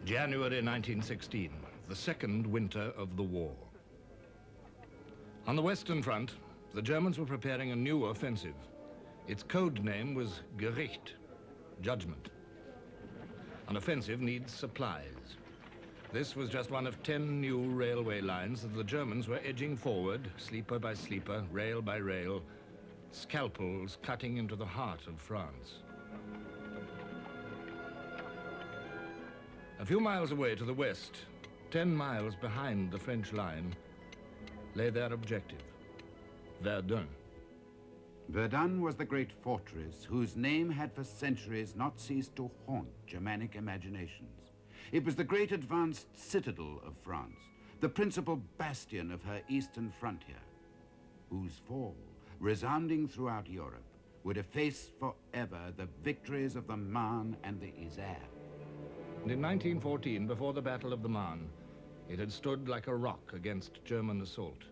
January 1916, the second winter of the war. On the Western Front, the Germans were preparing a new offensive. Its code name was Gericht, judgment. An offensive needs supplies. This was just one of 10 new railway lines that the Germans were edging forward, sleeper by sleeper, rail by rail, scalpels cutting into the heart of France. A few miles away to the west, 10 miles behind the French line, lay their objective, Verdun. Verdun was the great fortress whose name had for centuries not ceased to haunt Germanic imaginations. It was the great advanced citadel of France, the principal bastion of her eastern frontier, whose fall, resounding throughout Europe, would efface forever the victories of the Marne and the Isère. And in 1914, before the Battle of the Marne, it had stood like a rock against German assault.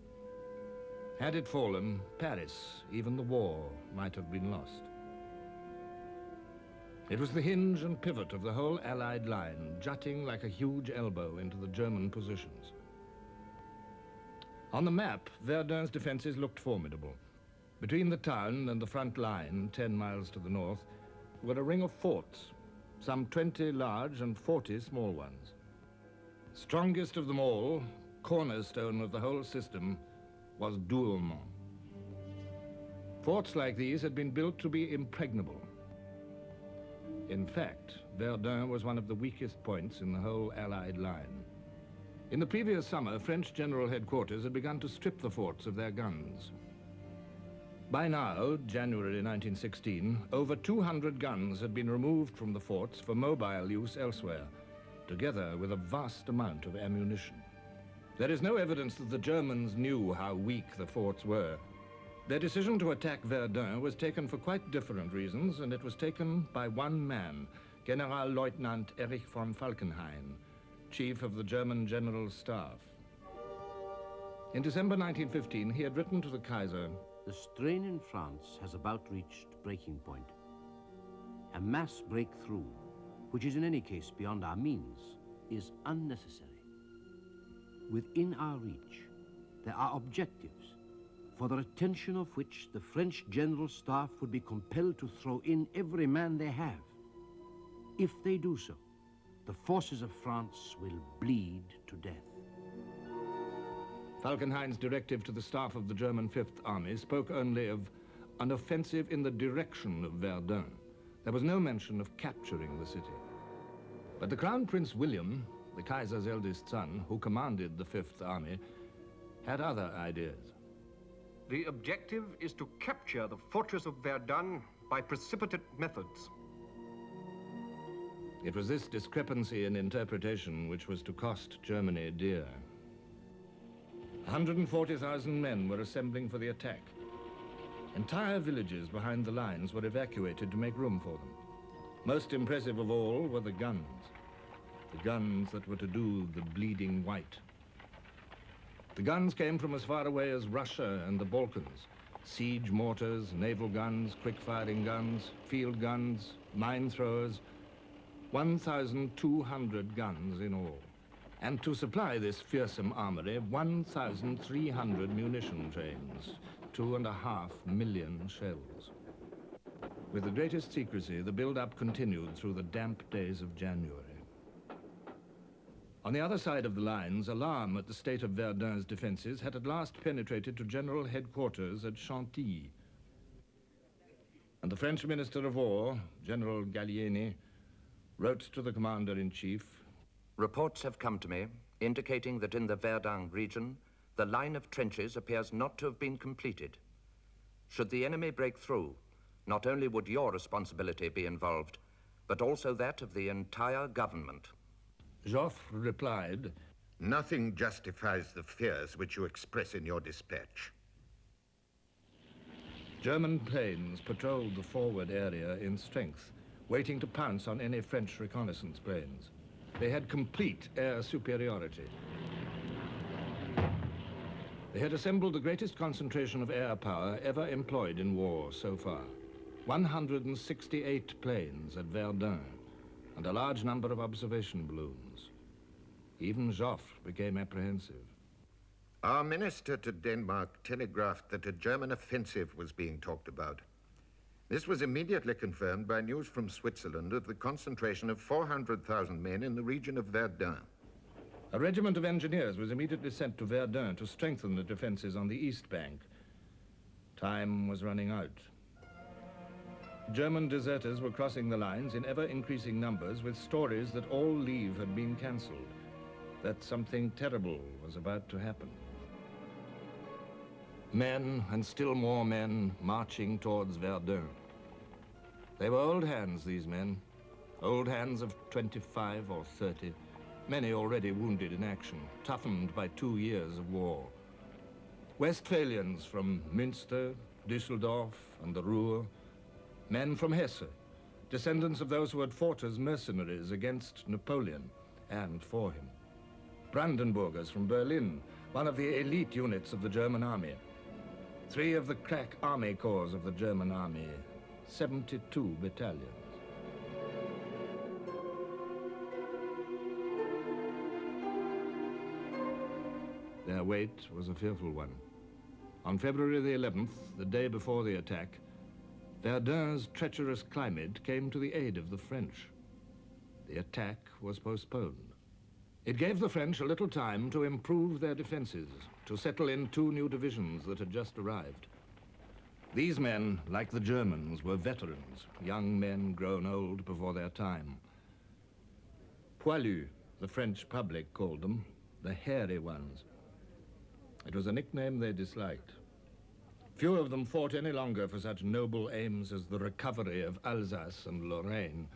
Had it fallen, Paris, even the war, might have been lost. It was the hinge and pivot of the whole Allied line, jutting like a huge elbow into the German positions. On the map, Verdun's defenses looked formidable. Between the town and the front line, 10 miles to the north, were a ring of forts, some 20 large and 40 small ones. Strongest of them all, cornerstone of the whole system, was Douaumont. Forts like these had been built to be impregnable. In fact, Verdun was one of the weakest points in the whole Allied line. In the previous summer, French General Headquarters had begun to strip the forts of their guns. By now, January 1916, over 200 guns had been removed from the forts for mobile use elsewhere, together with a vast amount of ammunition. There is no evidence that the Germans knew how weak the forts were. Their decision to attack Verdun was taken for quite different reasons, and it was taken by one man, Generalleutnant Erich von Falkenhayn, chief of the German General Staff. In December 1915, he had written to the Kaiser, "The strain in France has about reached breaking point. A mass breakthrough, which is in any case beyond our means, is unnecessary. Within our reach, there are objectives for the attention of which the French General Staff would be compelled to throw in every man they have. If they do so, the forces of France will bleed to death." Falkenhayn's directive to the staff of the German Fifth Army spoke only of an offensive in the direction of Verdun. There was no mention of capturing the city. But the Crown Prince William, the Kaiser's eldest son, who commanded the Fifth Army, had other ideas. The objective is to capture the fortress of Verdun by precipitate methods. It was this discrepancy in interpretation which was to cost Germany dear. 140,000 men were assembling for the attack. Entire villages behind the lines were evacuated to make room for them. Most impressive of all were the guns that were to do the bleeding white. The guns came from as far away as Russia and the Balkans. Siege mortars, naval guns, quick-firing guns, field guns, mine throwers, 1,200 guns in all. And to supply this fearsome armory, 1,300 munition trains, 2.5 million shells. With the greatest secrecy, the build-up continued through the damp days of January. On the other side of the lines, alarm at the state of Verdun's defenses had at last penetrated to General Headquarters at Chantilly. And the French Minister of War, General Gallieni, wrote to the Commander-in-Chief, "Reports have come to me indicating that in the Verdun region, the line of trenches appears not to have been completed. Should the enemy break through, not only would your responsibility be involved, but also that of the entire government." Joffre replied, "Nothing justifies the fears which you express in your dispatch." German planes patrolled the forward area in strength, waiting to pounce on any French reconnaissance planes. They had complete air superiority. They had assembled the greatest concentration of air power ever employed in war so far. 168 planes at Verdun and a large number of observation balloons. Even Joffre became apprehensive. Our minister to Denmark telegraphed that a German offensive was being talked about. This was immediately confirmed by news from Switzerland of the concentration of 400,000 men in the region of Verdun. A regiment of engineers was immediately sent to Verdun to strengthen the defenses on the east bank. Time was running out. German deserters were crossing the lines in ever-increasing numbers with stories that all leave had been cancelled, that something terrible was about to happen. Men, and still more men, marching towards Verdun. They were old hands, these men. Old hands of 25 or 30, many already wounded in action, toughened by 2 years of war. Westphalians from Münster, Düsseldorf, and the Ruhr. Men from Hesse, descendants of those who had fought as mercenaries against Napoleon and for him. Brandenburgers from Berlin, one of the elite units of the German army. 3 of the crack army corps of the German army, 72 battalions. Their wait was a fearful one. On February the 11th, the day before the attack, Verdun's treacherous climate came to the aid of the French. The attack was postponed. It gave the French a little time to improve their defenses, to settle in 2 new divisions that had just arrived. These men, like the Germans, were veterans, young men grown old before their time. Poilus, the French public called them, the hairy ones. It was a nickname they disliked. Few of them fought any longer for such noble aims as the recovery of Alsace and Lorraine.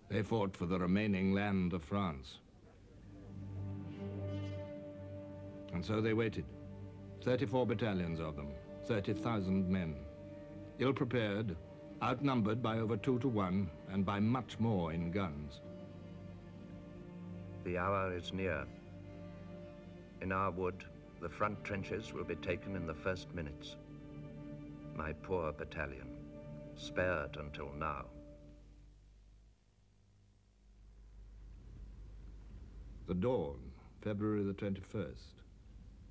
They fought for the remaining land of France. And so they waited. 34 battalions of them, 30,000 men. Ill-prepared, outnumbered by over 2 to 1, and by much more in guns. The hour is near. In our wood, the front trenches will be taken in the first minutes. My poor battalion, spared until now. The dawn, February the 21st.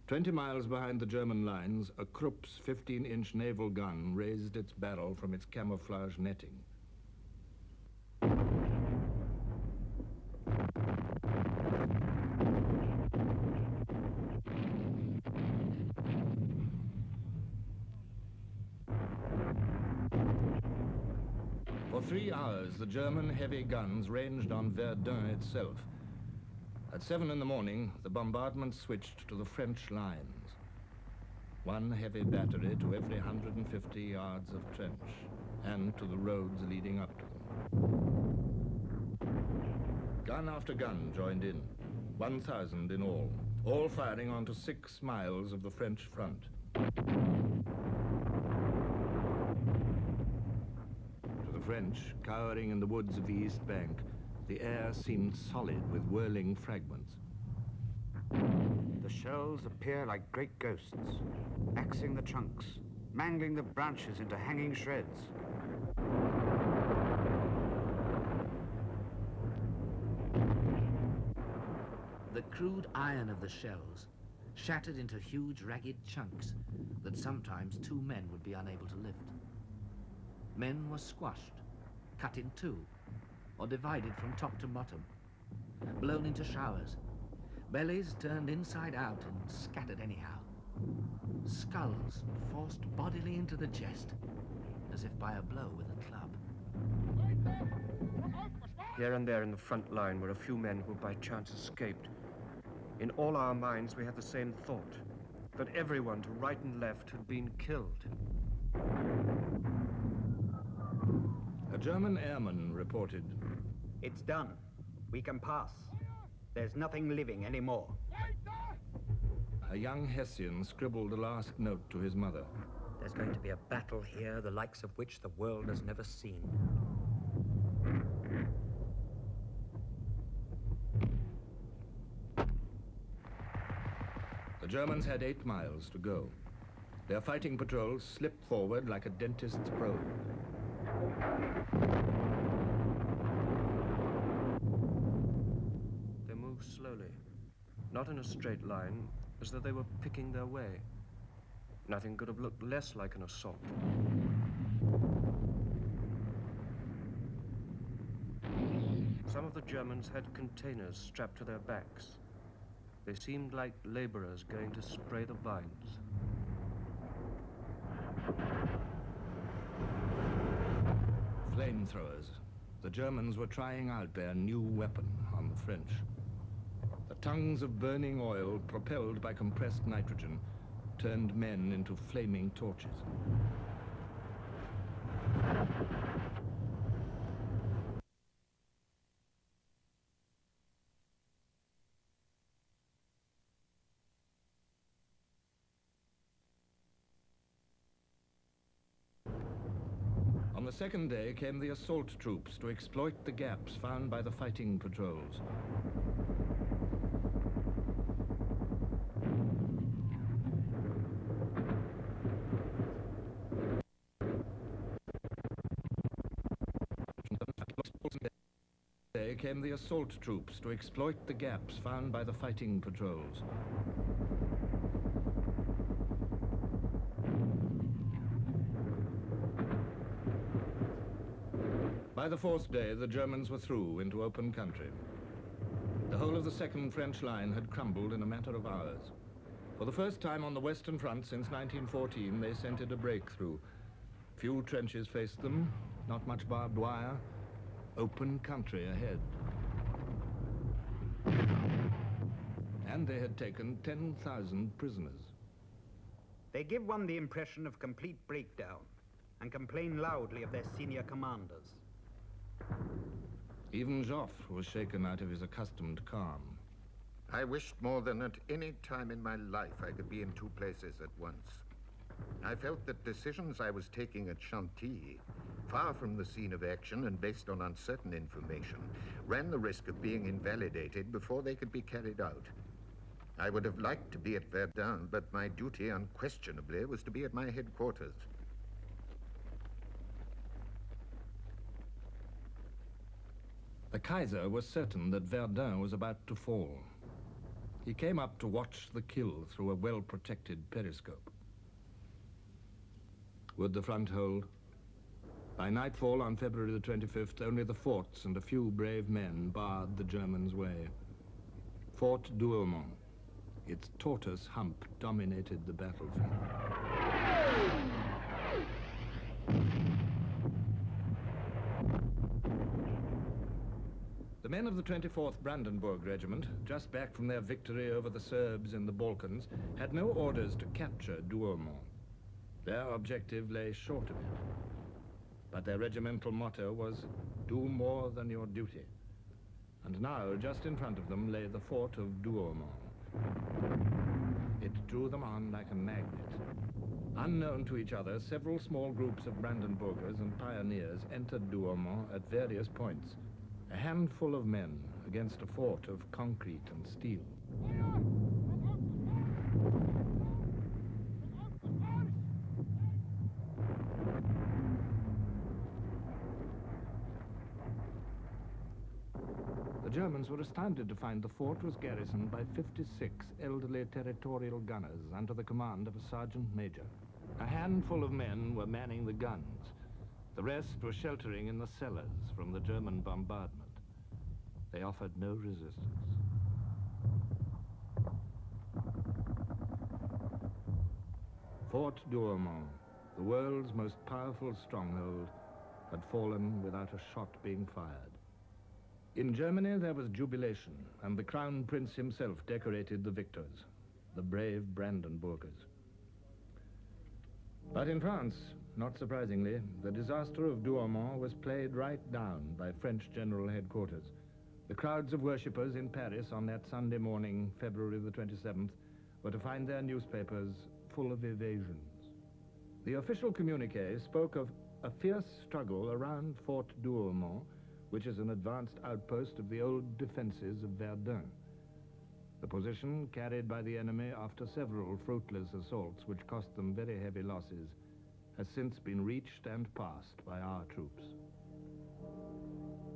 20 miles behind the German lines, a Krupp's 15-inch naval gun raised its barrel from its camouflage netting. For 3 hours, the German heavy guns ranged on Verdun itself. At 7 in the morning, the bombardment switched to the French lines. 1 heavy battery to every 150 yards of trench, and to the roads leading up to them. Gun after gun joined in, 1,000 in all firing onto 6 miles of the French front. To the French, cowering in the woods of the East Bank, the air seemed solid with whirling fragments. The shells appear like great ghosts, axing the trunks, mangling the branches into hanging shreds. The crude iron of the shells shattered into huge ragged chunks that sometimes 2 men would be unable to lift. Men were squashed, cut in 2, or divided from top to bottom, blown into showers, bellies turned inside out and scattered anyhow, skulls forced bodily into the chest, as if by a blow with a club. Here and there in the front line were a few men who by chance escaped. In all our minds we had the same thought, that everyone to right and left had been killed. A German airman reported, "It's done. We can pass. There's nothing living anymore." A young Hessian scribbled a last note to his mother. "There's going to be a battle here, the likes of which the world has never seen." The Germans had 8 miles to go. Their fighting patrols slipped forward like a dentist's probe. They moved slowly, not in a straight line, as though they were picking their way. Nothing could have looked less like an assault. Some of the Germans had containers strapped to their backs. They seemed like laborers going to spray the vines. Flamethrowers. The Germans were trying out their new weapon on the French. The tongues of burning oil, propelled by compressed nitrogen, turned men into flaming torches. On the second day came the assault troops to exploit the gaps found by the fighting patrols. Day came the assault troops to exploit the gaps found by the fighting patrols. By the fourth day, the Germans were through into open country. The whole of the second French line had crumbled in a matter of hours. For the first time on the Western Front since 1914, they scented a breakthrough. Few trenches faced them, not much barbed wire, open country ahead. And they had taken 10,000 prisoners. They give one the impression of complete breakdown and complain loudly of their senior commanders. Even Joffre was shaken out of his accustomed calm. I wished more than at any time in my life I could be in two places at once. I felt that decisions I was taking at Chantilly, far from the scene of action and based on uncertain information, ran the risk of being invalidated before they could be carried out. I would have liked to be at Verdun, but my duty unquestionably was to be at my headquarters. The Kaiser was certain that Verdun was about to fall. He came up to watch the kill through a well-protected periscope. Would the front hold? By nightfall on February the 25th, only the forts and a few brave men barred the Germans' way. Fort Douaumont, its tortoise hump dominated the battlefield. The men of the 24th Brandenburg Regiment, just back from their victory over the Serbs in the Balkans, had no orders to capture Douaumont. Their objective lay short of it. But their regimental motto was, "Do more than your duty." And now, just in front of them, lay the fort of Douaumont. It drew them on like a magnet. Unknown to each other, several small groups of Brandenburgers and pioneers entered Douaumont at various points. A handful of men against a fort of concrete and steel. The Germans were astounded to find the fort was garrisoned by 56 elderly territorial gunners under the command of a sergeant major. A handful of men were manning the guns. The rest were sheltering in the cellars from the German bombardment. They offered no resistance. Fort Douaumont, the world's most powerful stronghold, had fallen without a shot being fired. In Germany, there was jubilation, and the Crown Prince himself decorated the victors, the brave Brandenburgers. But in France, not surprisingly, the disaster of Douaumont was played right down by French General Headquarters. The crowds of worshippers in Paris on that Sunday morning, February the 27th, were to find their newspapers full of evasions. The official communiqué spoke of a fierce struggle around Fort Douaumont, which is an advanced outpost of the old defenses of Verdun. The position carried by the enemy after several fruitless assaults, which cost them very heavy losses, has since been reached and passed by our troops.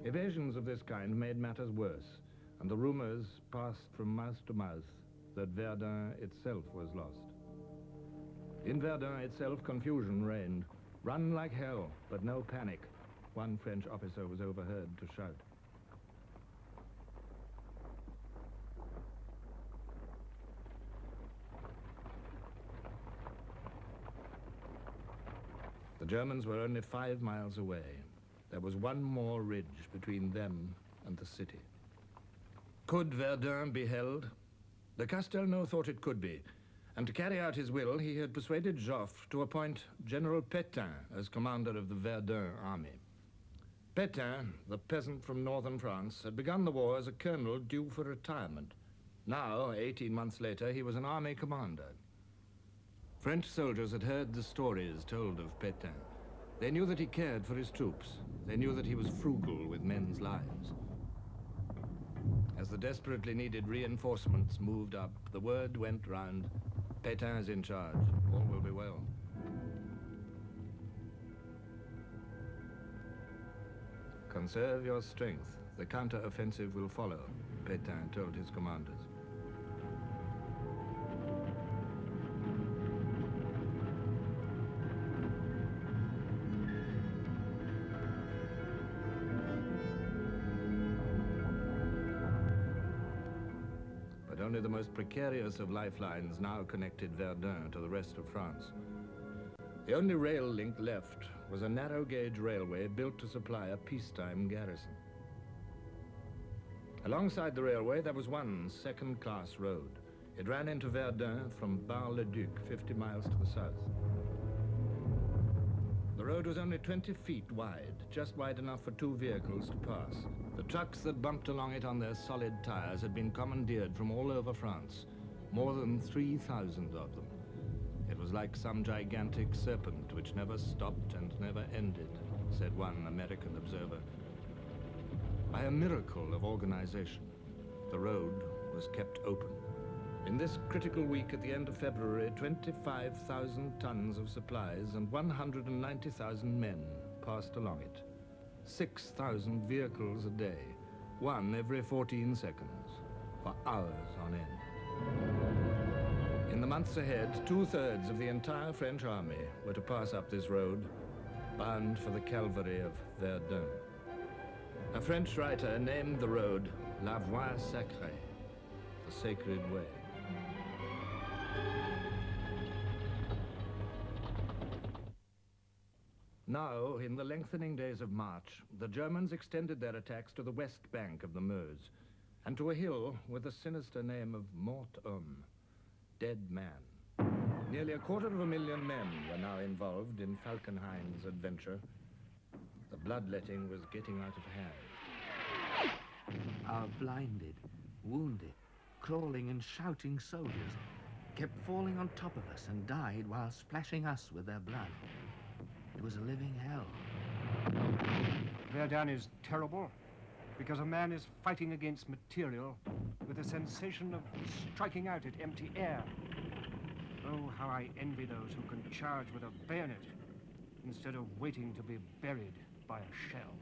Evasions of this kind made matters worse. and the rumors passed from mouth to mouth that Verdun itself was lost. In Verdun itself, confusion reigned. Run like hell, but no panic. One French officer was overheard to shout. The Germans were only 5 miles away. There was one more ridge between them and the city. Could Verdun be held? De Castelnau thought it could be, and to carry out his will, he had persuaded Joffre to appoint General Pétain as commander of the Verdun army. Pétain, the peasant from northern France, had begun the war as a colonel due for retirement. Now, 18 months later, he was an army commander. French soldiers had heard the stories told of Pétain. They knew that he cared for his troops. They knew that he was frugal with men's lives. As the desperately needed reinforcements moved up, the word went round, Pétain is in charge. All will be well. Conserve your strength. The counter-offensive will follow, Pétain told his commanders. But only the most precarious of lifelines now connected Verdun to the rest of France. The only rail link left was a narrow-gauge railway built to supply a peacetime garrison. Alongside the railway, there was one second-class road. It ran into Verdun from Bar-le-Duc, 50 miles to the south. The road was only 20 feet wide, just wide enough for 2 vehicles to pass. The trucks that bumped along it on their solid tires had been commandeered from all over France, more than 3,000 of them. It was like some gigantic serpent which never stopped and never ended, said one American observer. By a miracle of organization, the road was kept open. In this critical week at the end of February, 25,000 tons of supplies and 190,000 men passed along it. 6,000 vehicles a day, one every 14 seconds, for hours on end. In the months ahead, 2/3 of the entire French army were to pass up this road, bound for the Calvary of Verdun. A French writer named the road La Voie Sacrée, the sacred way. Now, in the lengthening days of March, the Germans extended their attacks to the west bank of the Meuse, and to a hill with the sinister name of Mort-Homme, dead man. Nearly 250,000 men were now involved in Falkenhayn's adventure. The bloodletting was getting out of hand. Our blinded, wounded, crawling and shouting soldiers kept falling on top of us and died while splashing us with their blood. It was a living hell. Verdun is terrible because a man is fighting against material with a sensation of striking out at empty air. Oh, how I envy those who can charge with a bayonet instead of waiting to be buried by a shell.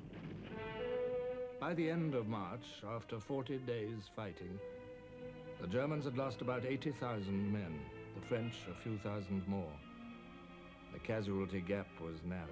By the end of March, after 40 days fighting, the Germans had lost about 80,000 men, the French a few thousand more. The casualty gap was narrow.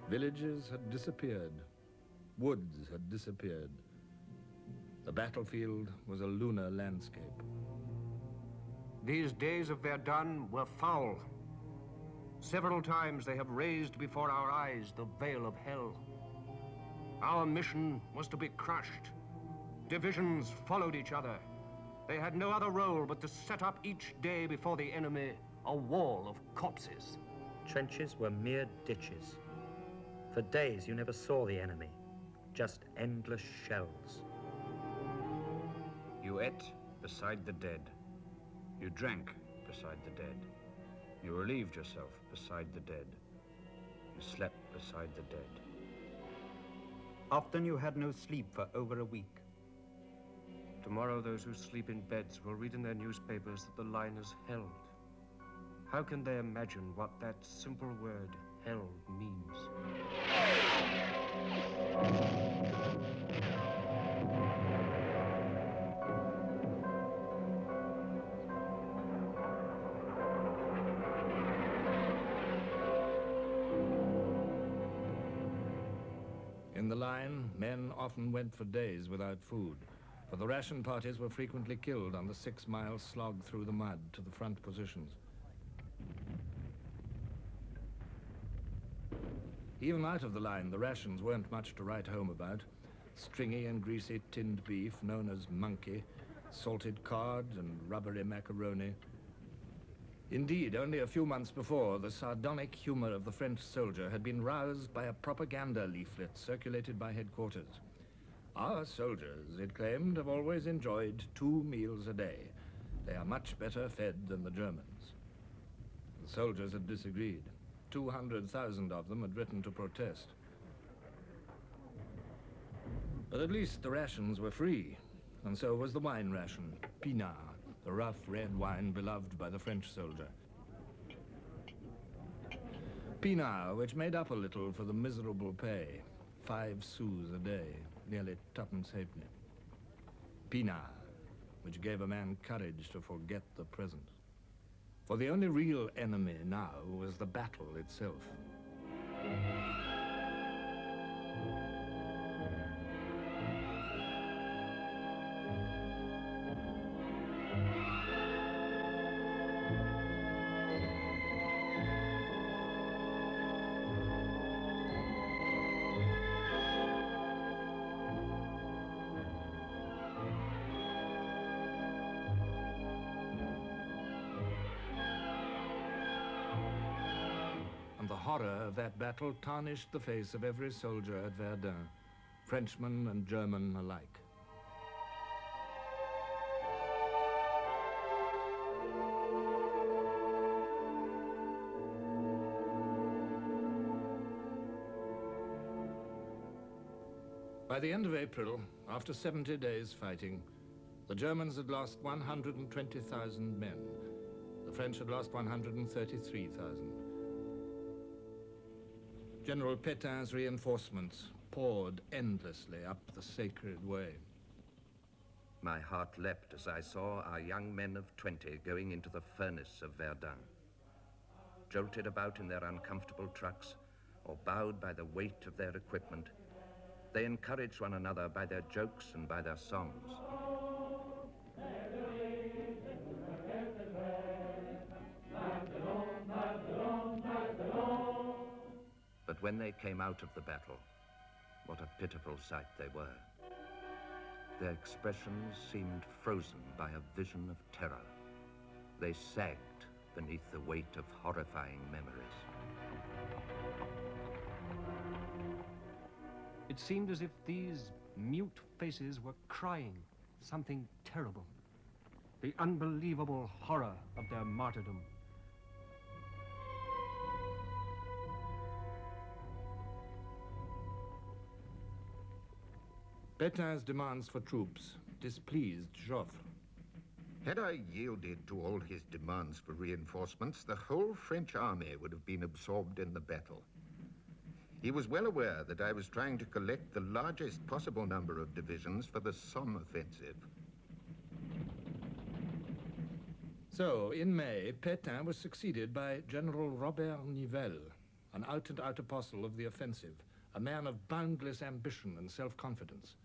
Villages had disappeared. Woods had disappeared. The battlefield was a lunar landscape. These days of Verdun were foul. Several times they have raised before our eyes the veil of hell. Our mission was to be crushed. Divisions followed each other. They had no other role but to set up each day before the enemy a wall of corpses. Trenches were mere ditches. For days you never saw the enemy, just endless shells. You ate beside the dead. You drank beside the dead. You relieved yourself beside the dead. You slept beside the dead. Often you had no sleep for over a week. Tomorrow, those who sleep in beds will read in their newspapers that the line is held. How can they imagine what that simple word, held, means? In the line, men often went for days without food, for the ration parties were frequently killed on the 6-mile slog through the mud to the front positions. Even out of the line, the rations weren't much to write home about. Stringy and greasy tinned beef, known as monkey, salted cod and rubbery macaroni. Indeed, only a few months before, the sardonic humor of the French soldier had been roused by a propaganda leaflet circulated by headquarters. Our soldiers, it claimed, have always enjoyed 2 meals a day. They are much better fed than the Germans. The soldiers had disagreed. 200,000 of them had written to protest. But at least the rations were free, and so was the wine ration, pinard, the rough red wine beloved by the French soldier. Pinard, which made up a little for the miserable pay, 5 sous a day, nearly 2.5 halfpenny. Pinard, which gave a man courage to forget the present. For the only real enemy now was the battle itself. The horror of that battle tarnished the face of every soldier at Verdun, Frenchman and German alike. By the end of April, after 70 days fighting, the Germans had lost 120,000 men. The French had lost 133,000. General Pétain's reinforcements poured endlessly up the sacred way. My heart leapt as I saw our young men of 20 going into the furnace of Verdun. Jolted about in their uncomfortable trucks or bowed by the weight of their equipment, they encouraged one another by their jokes and by their songs. But when they came out of the battle, what a pitiful sight they were. Their expressions seemed frozen by a vision of terror. They sagged beneath the weight of horrifying memories. It seemed as if these mute faces were crying something terrible. The unbelievable horror of their martyrdom. Pétain's demands for troops displeased Joffre. Had I yielded to all his demands for reinforcements, the whole French army would have been absorbed in the battle. He was well aware that I was trying to collect the largest possible number of divisions for the Somme offensive. So, in May, Pétain was succeeded by General Robert Nivelle, an out-and-out apostle of the offensive, a man of boundless ambition and self-confidence.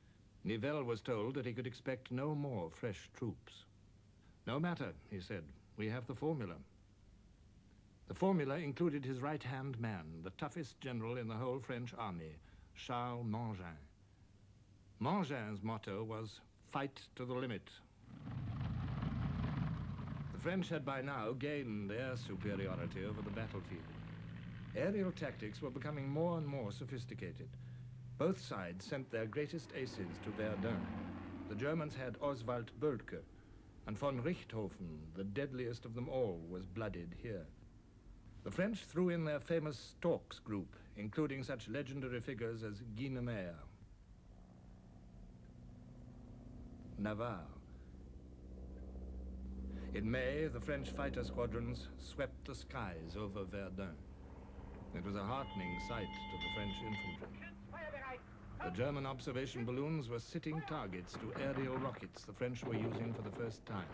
Nivelle was told that he could expect no more fresh troops. No matter, he said, we have the formula. The formula included his right-hand man, the toughest general in the whole French army, Charles Mangin. Mangin's motto was, fight to the limit. The French had by now gained their superiority over the battlefield. Aerial tactics were becoming more and more sophisticated. Both sides sent their greatest aces to Verdun. The Germans had Oswald Bölke, and von Richthofen, the deadliest of them all, was blooded here. The French threw in their famous Storks group, including such legendary figures as Guy Nemer, Navarre. In May, the French fighter squadrons swept the skies over Verdun. It was a heartening sight to the French infantry. The German observation balloons were sitting targets to aerial rockets the French were using for the first time.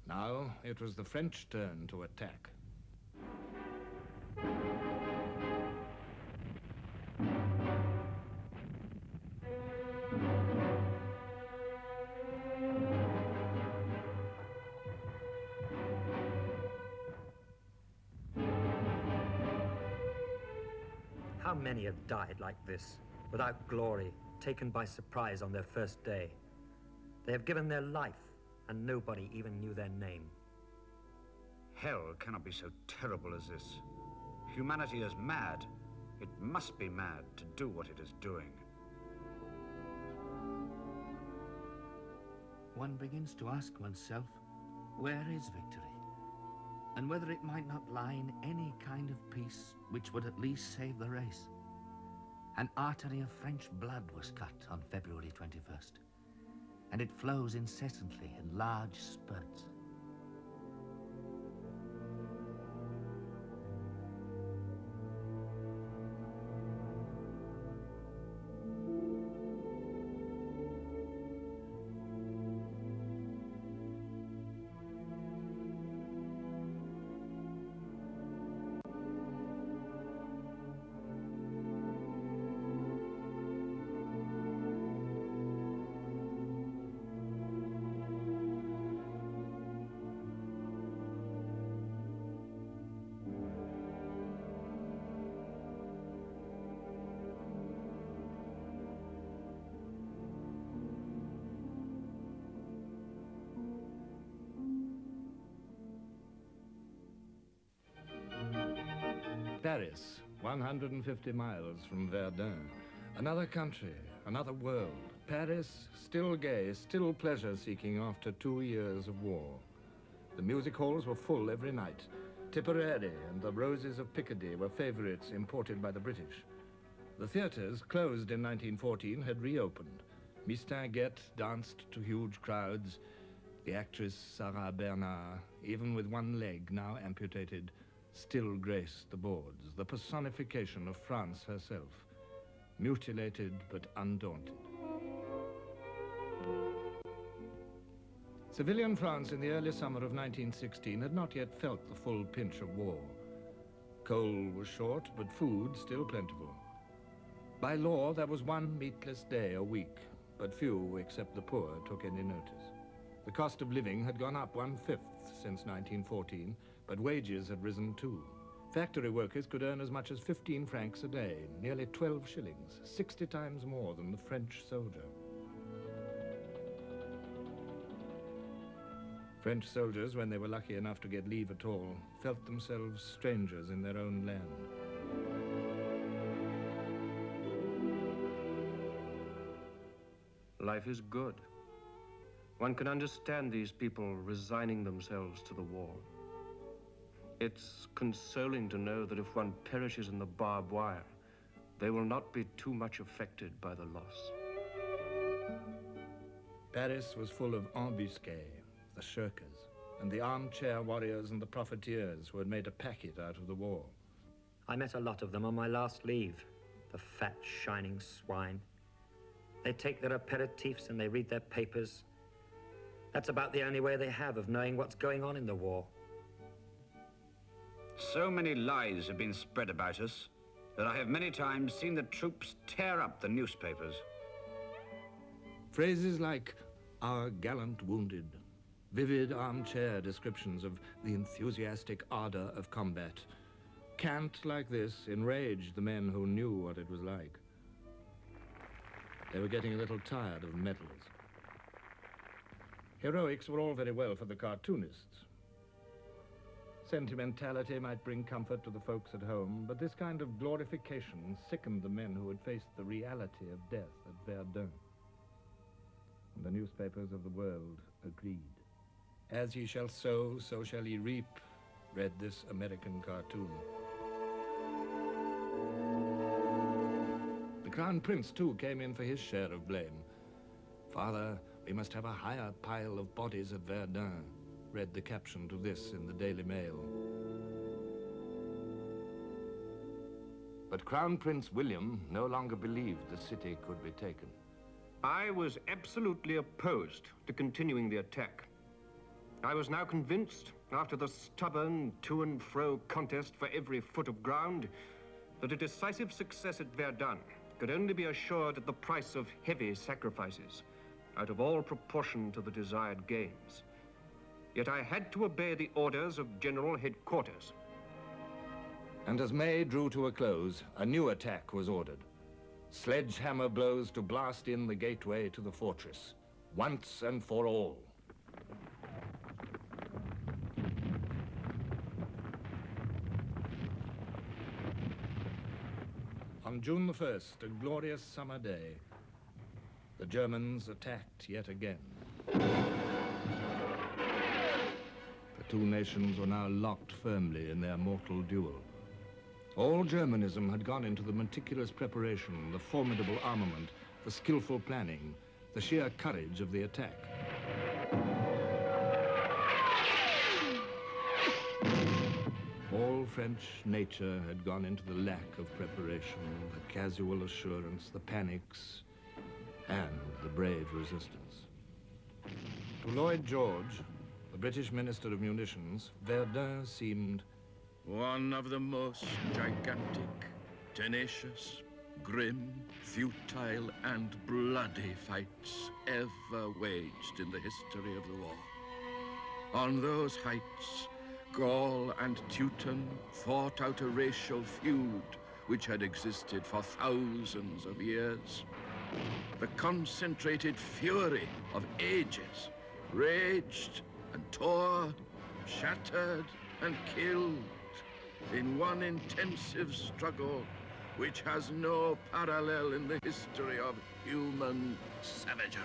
Now it was the French turn to attack. How many have died like this, without glory, taken by surprise on their first day? They have given their life, and nobody even knew their name. Hell cannot be so terrible as this. Humanity is mad. It must be mad to do what it is doing. One begins to ask oneself, where is victory? And whether it might not lie in any kind of peace which would at least save the race. An artery of French blood was cut on February 21st, and it flows incessantly in large spurts. Paris, 150 miles from Verdun. Another country, another world. Paris, still gay, still pleasure-seeking after 2 years of war. The music halls were full every night. Tipperary and the Roses of Picardy were favorites imported by the British. The theaters, closed in 1914, had reopened. Mistinguett danced to huge crowds. The actress Sarah Bernard, even with one leg now amputated, still graced the boards, the personification of France herself, mutilated but undaunted. Civilian France in the early summer of 1916 had not yet felt the full pinch of war. Coal was short, but food still plentiful. By law, there was one meatless day a week, but few except the poor took any notice. The cost of living had gone up 1/5 since 1914, but wages had risen too. Factory workers could earn as much as 15 francs a day, nearly 12 shillings, 60 times more than the French soldier. French soldiers, when they were lucky enough to get leave at all, felt themselves strangers in their own land. Life is good. One can understand these people resigning themselves to the war. It's consoling to know that if one perishes in the barbed wire, they will not be too much affected by the loss. Paris was full of embusqués, the shirkers, and the armchair warriors and the profiteers who had made a packet out of the war. I met a lot of them on my last leave, the fat, shining swine. They take their aperitifs and they read their papers. That's about the only way they have of knowing what's going on in the war. So many lies have been spread about us that I have many times seen the troops tear up the newspapers. Phrases like, "our gallant wounded," vivid armchair descriptions of the enthusiastic ardor of combat. Cant like this enraged the men who knew what it was like. They were getting a little tired of medals. Heroics were all very well for the cartoonists. Sentimentality might bring comfort to the folks at home, but this kind of glorification sickened the men who had faced the reality of death at Verdun. And the newspapers of the world agreed. As ye shall sow, so shall ye reap, read this American cartoon. The Crown Prince, too, came in for his share of blame. Father, we must have a higher pile of bodies at Verdun, read the caption to this in the Daily Mail. But Crown Prince William no longer believed the city could be taken. I was absolutely opposed to continuing the attack. I was now convinced, after the stubborn to and fro contest for every foot of ground, that a decisive success at Verdun could only be assured at the price of heavy sacrifices, out of all proportion to the desired gains. Yet I had to obey the orders of General Headquarters. And as May drew to a close, a new attack was ordered. Sledgehammer blows to blast in the gateway to the fortress, once and for all. On June the 1st, a glorious summer day, the Germans attacked yet again. The two nations were now locked firmly in their mortal duel. All Germanism had gone into the meticulous preparation, the formidable armament, the skillful planning, the sheer courage of the attack. All French nature had gone into the lack of preparation, the casual assurance, the panics, and the brave resistance. To Lloyd George, the British Minister of Munitions, Verdun seemed one of the most gigantic, tenacious, grim, futile, and bloody fights ever waged in the history of the war. On those heights, Gaul and Teuton fought out a racial feud which had existed for thousands of years. The concentrated fury of ages raged and tore, shattered and killed in one intensive struggle which has no parallel in the history of human savagery.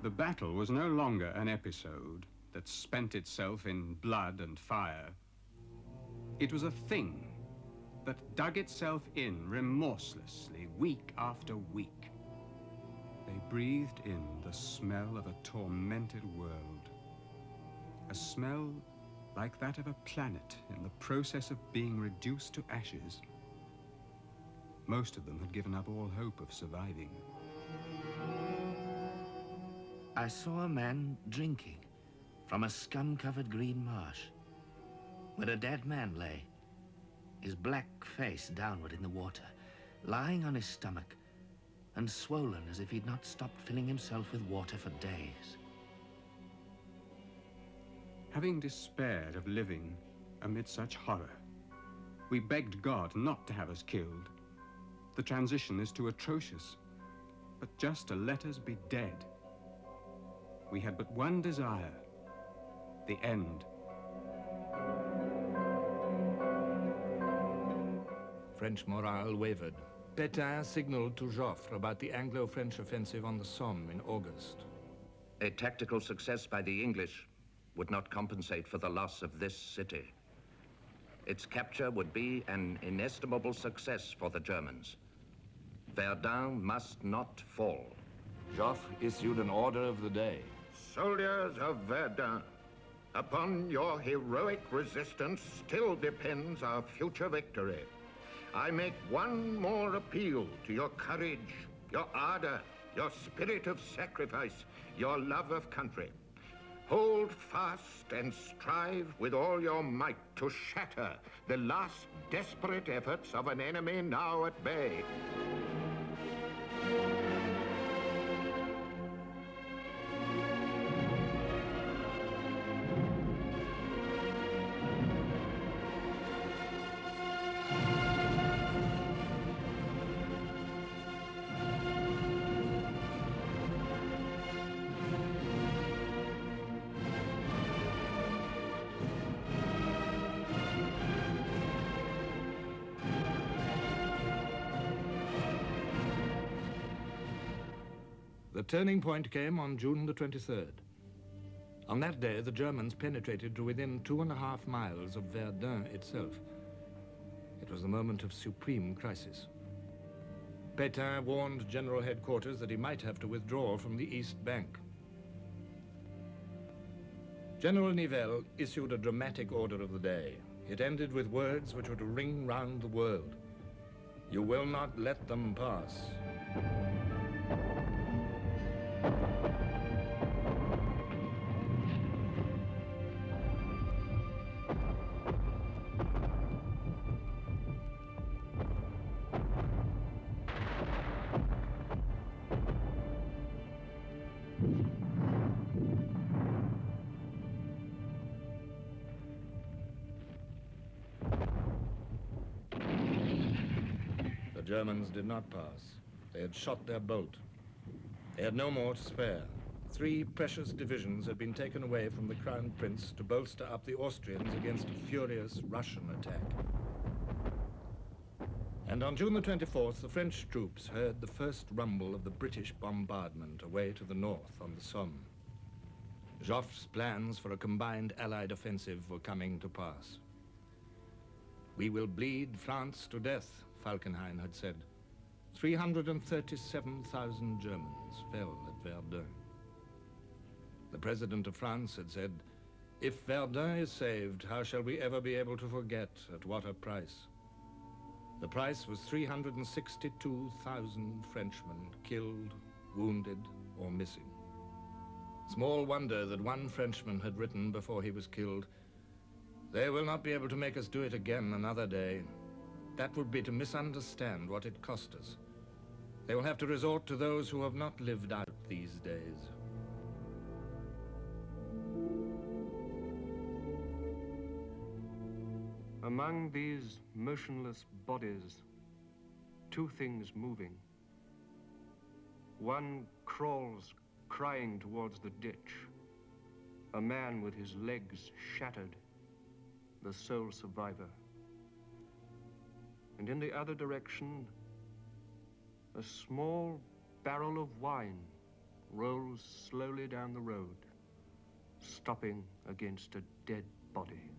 The battle was no longer an episode that spent itself in blood and fire. It was a thing that dug itself in remorselessly week after week. They breathed in the smell of a tormented world. A smell like that of a planet in the process of being reduced to ashes. Most of them had given up all hope of surviving. I saw a man drinking from a scum-covered green marsh, where a dead man lay, his black face downward in the water, lying on his stomach and swollen as if he'd not stopped filling himself with water for days. Having despaired of living amid such horror, we begged God not to have us killed. The transition is too atrocious, but just to let us be dead. We had but one desire, the end. French morale wavered. Pétain signaled to Joffre about the Anglo-French offensive on the Somme in August. A tactical success by the English would not compensate for the loss of this city. Its capture would be an inestimable success for the Germans. Verdun must not fall. Joffre issued an order of the day. Soldiers of Verdun, upon your heroic resistance still depends our future victory. I make one more appeal to your courage, your ardor, your spirit of sacrifice, your love of country. Hold fast and strive with all your might to shatter the last desperate efforts of an enemy now at bay. The turning point came on June the 23rd. On that day, the Germans penetrated to within 2.5 miles of Verdun itself. It was the moment of supreme crisis. Pétain warned General Headquarters that he might have to withdraw from the East Bank. General Nivelle issued a dramatic order of the day. It ended with words which would ring round the world. "You will not let them pass." The Germans did not pass. They had shot their bolt. They had no more to spare. 3 precious divisions had been taken away from the Crown Prince to bolster up the Austrians against a furious Russian attack. And on June the 24th, the French troops heard the first rumble of the British bombardment away to the north on the Somme. Joffre's plans for a combined Allied offensive were coming to pass. "We will bleed France to death," Falkenhayn had said. 337,000 Germans fell at Verdun. The President of France had said, "If Verdun is saved, how shall we ever be able to forget at what a price?" The price was 362,000 Frenchmen killed, wounded, or missing. Small wonder that one Frenchman had written before he was killed, "They will not be able to make us do it again another day. That would be to misunderstand what it cost us. They will have to resort to those who have not lived out these days." Among these motionless bodies, 2 things moving. One crawls crying towards the ditch, a man with his legs shattered, the sole survivor. And in the other direction, a small barrel of wine rolls slowly down the road, stopping against a dead body.